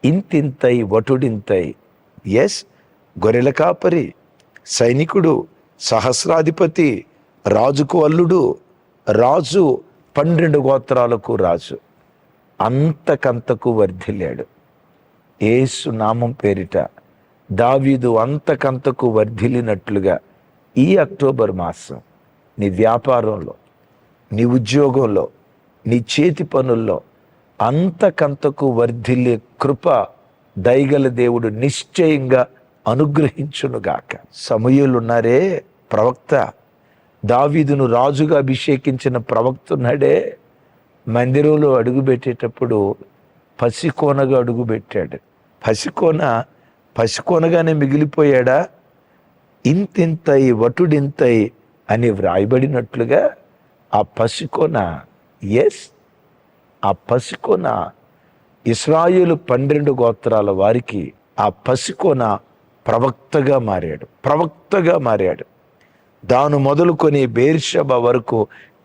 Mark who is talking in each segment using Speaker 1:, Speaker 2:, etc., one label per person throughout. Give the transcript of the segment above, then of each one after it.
Speaker 1: ఇంతింతై వటుడింతై. Yes, గొర్రెల కాపరి, సైనికుడు, సహస్రాధిపతి, రాజుకు అల్లుడు, రాజు 12 గోత్రాలకు రాజు, అంతకంతకు వర్ధిల్లాడు. యేసు నామం పేరిట దావీదు అంతకంతకు వర్ధిల్లినట్లుగా ఈ అక్టోబర్ మాసం నీ వ్యాపారంలో, నీ ఉద్యోగంలో, నీ చేతి పనుల్లో అంతకంతకు వర్ధిల్లే కృప దయగల దేవుడు నిశ్చయంగా అనుగ్రహించునుగాక. సమూయేలున్నారే ప్రవక్త, దావీదును రాజుగా అభిషేకించిన ప్రవక్త ఉన్నాడే, మందిరంలో అడుగుపెట్టేటప్పుడు పసికోనగా అడుగుపెట్టాడు. పసికోనగానే మిగిలిపోయాడా? ఇంతింతై వటుడింతై అని వ్రాయబడినట్లుగా ఆ పసికోన, ఎస్, ఆ పసికోన ఇశ్రాయేలు 12 గోత్రాల వారికి ఆ పసికోన ప్రవక్తగా మారాడు. దాను మొదలుకొని బెయేర్షెబా వరకు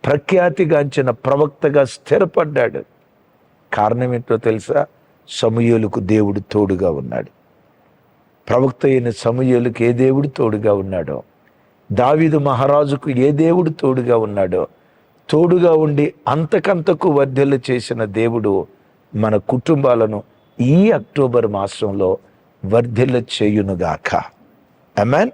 Speaker 1: ప్రఖ్యాతిగాంచిన ప్రవక్తగా స్థిరపడ్డాడు. కారణం ఏంటో తెలుసా? సమూయేలుకు దేవుడు తోడుగా ఉన్నాడు. ప్రవక్త అయిన సమూయేలుకు ఏ దేవుడు తోడుగా ఉన్నాడో, దావీదు మహారాజుకు ఏ దేవుడు తోడుగా ఉన్నాడో, తోడుగా ఉండి అంతకంతకు వర్ధిల్ల చేసిన దేవుడు మన కుటుంబాలను ఈ అక్టోబర్ మాసంలో వర్ధిల్ల చేయునుగాక. ఆమేన్.